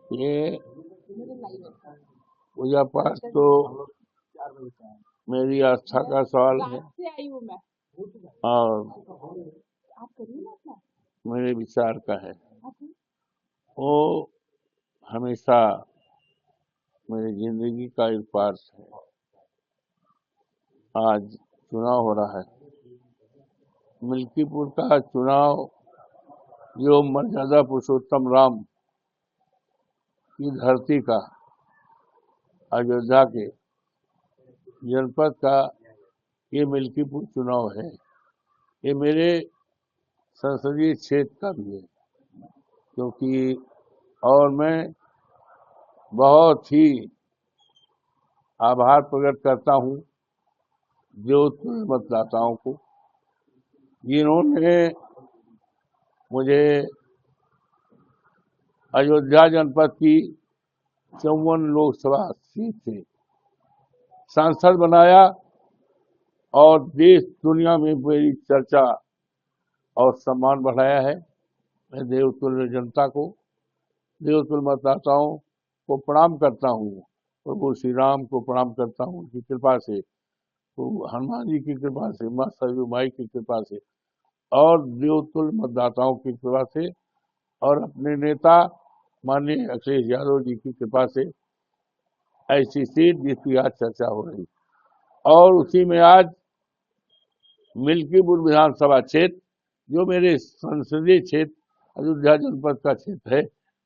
ये पूजा पाठ तो मेरी आस्था का सवाल है और मेरे विचार का है। वो हमेशा मेरी जिंदगी का एक पार्ट है। आज चुनाव हो रहा है, मिल्कीपुर का चुनाव जो मर्यादा पुरुषोत्तम राम की धरती का, अयोध्या के जनपद का ये मिल्कीपुर चुनाव है। ये मेरे संसदीय क्षेत्र का भी है, क्योंकि और मैं बहुत ही आभार प्रकट करता हूँ जोधपुर मतदाताओं को, जिन्होंने मुझे अयोध्या जनपद की 54 लोकसभा सीट से सांसद बनाया और देश दुनिया में मेरी चर्चा और सम्मान बढ़ाया है। मैं देवतुल्य जनता को, देवतुल्य मतदाताओं को प्रणाम करता हूँ। प्रभु श्री राम को प्रणाम करता हूँ, उनकी कृपा से, तो हनुमान जी की कृपा से, माँ सरयू माई की कृपा से और देवतुल्य मतदाताओं की कृपा से और अपने नेता माननीय अखिलेश यादव जी की कृपा से ऐसी सीट जिसकी आज चर्चा हो रही। और उसी में आज मिल्कीपुर विधानसभा क्षेत्र, जो मेरे संसदीय क्षेत्र अयोध्या जनपद का क्षेत्र है,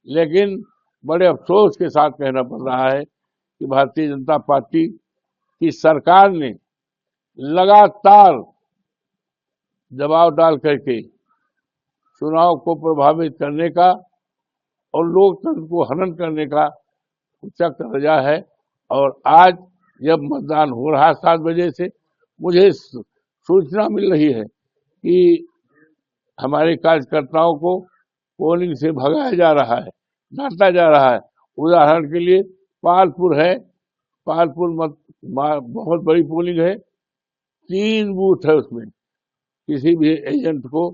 लेकिन बड़े अफसोस के साथ कहना पड़ रहा है कि भारतीय जनता पार्टी की सरकार ने लगातार दबाव डाल करके चुनाव को प्रभावित करने का और लोकतंत्र को हनन करने का चक्र रचा है। और आज जब मतदान हो रहा है 7 बजे से, मुझे सूचना मिल रही है कि हमारे कार्यकर्ताओं को पोलिंग से भगाया जा रहा है, डांटा जा रहा है। उदाहरण के लिए पालपुर है, पालपुर बहुत बड़ी पोलिंग है, 3 बूथ है, उसमें किसी भी एजेंट को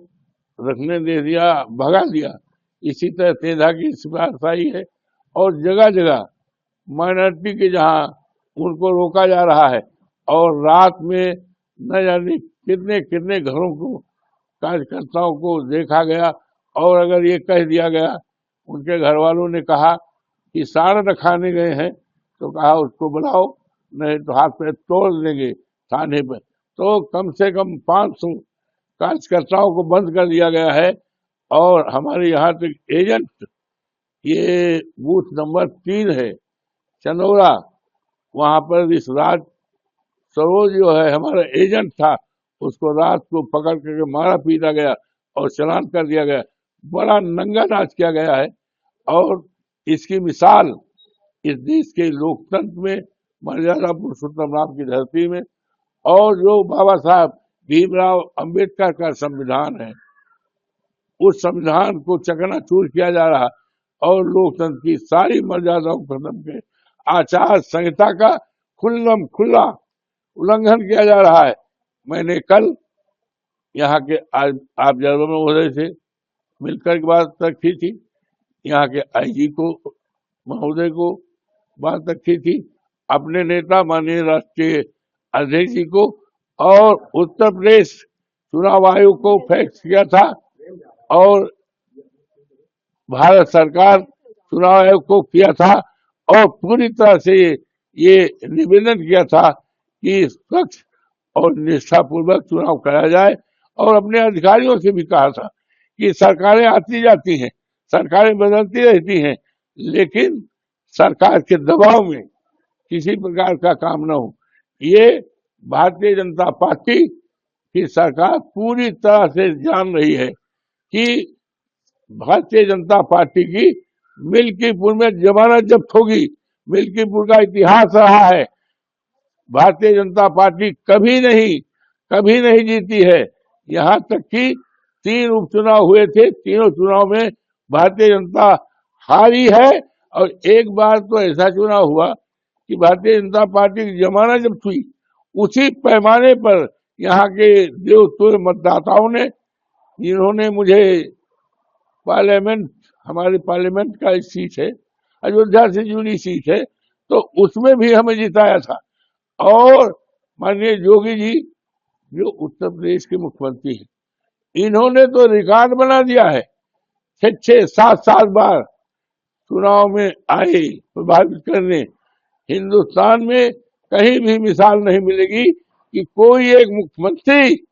रखने दे दिया, भगा दिया। इसी तरह तेंधा की सिपाही है और जगह जगह माइनॉरिटी के जहां उनको रोका जा रहा है और रात में न जाने कितने कितने घरों को, कार्यकर्ताओं को देखा गया। और अगर ये कह दिया गया, उनके घर वालों ने कहा कि साड़ खाने गए हैं, तो कहा उसको बुलाओ, नहीं तो हाथ पे तोड़ देंगे थाने पे। तो कम से कम 500 कार्यकर्ताओं को बंद कर दिया गया है। और हमारे यहाँ तक एजेंट, ये बूथ नंबर 3 है चनौरा, वहां पर इस रात सरोज जो है हमारा एजेंट था, उसको रात को पकड़ करके मारा पीटा गया और चालान कर दिया गया। बड़ा नंगा नाच किया गया है। और इसकी मिसाल इस देश के लोकतंत्र में, मर्यादा पुरुषोत्तम राम की धरती में, और जो बाबा साहब भीमराव अंबेडकर का संविधान है, उस संविधान को चकनाचूर किया जा रहा और लोकतंत्र की सारी मर्यादाओं को खत्म के आचार संहिता का खुल्लम खुल्ला उल्लंघन किया जा रहा है। मैंने कल यहाँ के ऑब्जर्वर महोदय से मिलकर के बात रखी थी, यहाँ के आईजी को महोदय को बात रखी थी, अपने नेता माननीय राष्ट्रीय अध्यक्ष जी को, और उत्तर प्रदेश चुनाव आयोग को फैक्स किया था और भारत सरकार चुनाव आयोग को किया था और पूरी तरह से ये निवेदन किया था कि स्वच्छ और निष्ठापूर्वक चुनाव कराया जाए। और अपने अधिकारियों से भी कहा था कि सरकारें आती जाती हैं, सरकारें बदलती रहती हैं, लेकिन सरकार के दबाव में किसी प्रकार का काम न हो। ये भारतीय जनता पार्टी की सरकार पूरी तरह से जान रही है कि भारतीय जनता पार्टी की मिल्कीपुर में जमानत जब्त होगी। मिल्कीपुर का इतिहास रहा है, भारतीय जनता पार्टी कभी नहीं जीती है। यहाँ तक कि 3 उपचुनाव हुए थे, तीनों चुनाव में भारतीय जनता हारी है। और एक बार तो ऐसा चुनाव हुआ कि भारतीय जनता पार्टी की जमानत जब्त हुई। उसी पैमाने पर यहाँ के देवतुल्य मतदाताओं ने, जिन्होंने मुझे पार्लियामेंट, हमारे पार्लियामेंट का सीट है, अयोध्या से जुड़ी सीट है, तो उसमें भी हमें जिताया था। और माननीय योगी जी जो उत्तर प्रदेश के मुख्यमंत्री हैं, इन्होंने तो रिकॉर्ड बना दिया है। 6-7 बार चुनाव में आए प्रभावित करने। हिंदुस्तान में कहीं भी मिसाल नहीं मिलेगी कि कोई एक मुख्यमंत्री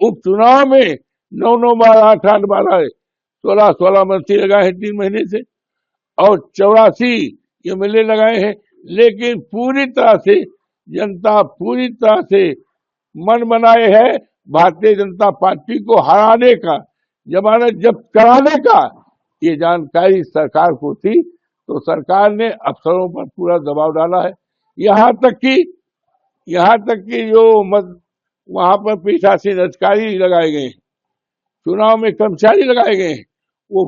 उपचुनाव में 9 बार 8 बार आए। 16 मंत्री लगाए हैं 3 महीने से, और 84 एमएलए लगाए हैं। लेकिन पूरी तरह से जनता पूरी तरह से मन बनाए है भारतीय जनता पार्टी को हराने का, जमानत जब्त कराने का। ये जानकारी सरकार को थी, तो सरकार ने अफसरों पर पूरा दबाव डाला है। यहाँ तक कि जो वहां पर पीठासीन अधिकारी लगाए गए हैं, चुनाव में कर्मचारी लगाए गए हैं, वो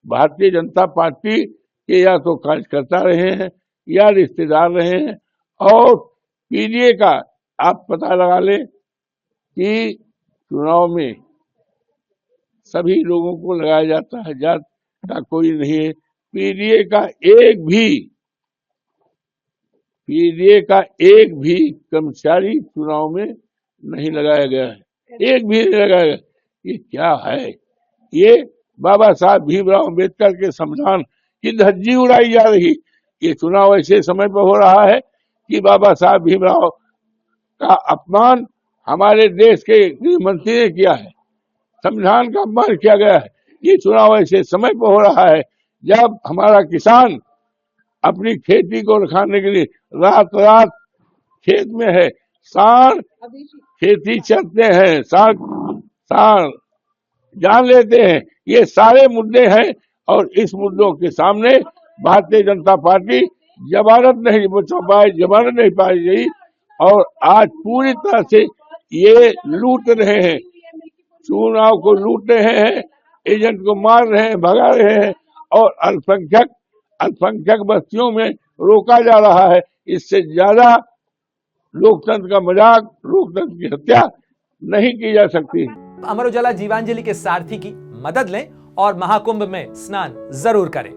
भारतीय जनता पार्टी के या तो कार्यकर्ता रहे हैं या रिश्तेदार रहे हैं। और पीडीए का आप पता लगा लें कि चुनाव में सभी लोगों को लगाया जाता है, जात का कोई नहीं है। पीडीए का एक भी कर्मचारी चुनाव में नहीं लगाया गया है, एक भी नहीं लगाया गया। ये क्या है? ये बाबा साहब भीमराव अम्बेडकर के संविधान की धज्जी उड़ाई जा रही। ये चुनाव ऐसे समय पर हो रहा है कि बाबा साहब भीमराव का अपमान हमारे देश के गृह मंत्री ने किया है, संविधान का अपमान किया गया है। ये चुनाव ऐसे समय पर हो रहा है जब हमारा किसान अपनी खेती को रखाने के लिए रात रात खेत में है, सांड खेती चलते हैं, सांड जान लेते हैं। ये सारे मुद्दे हैं, और इस मुद्दों के सामने भारतीय जनता पार्टी जमानत नहीं पाई गई। और आज पूरी तरह से ये लूट रहे हैं, चुनाव को लूट रहे हैं, एजेंट को मार रहे हैं, भगा रहे हैं, और अल्पसंख्यक बस्तियों में रोका जा रहा है। इससे ज्यादा लोकतंत्र का मजाक, लोकतंत्र की हत्या नहीं की जा सकती। अमर उजाला जीवांजलि के सारथी की मदद लें और महाकुंभ में स्नान जरूर करें।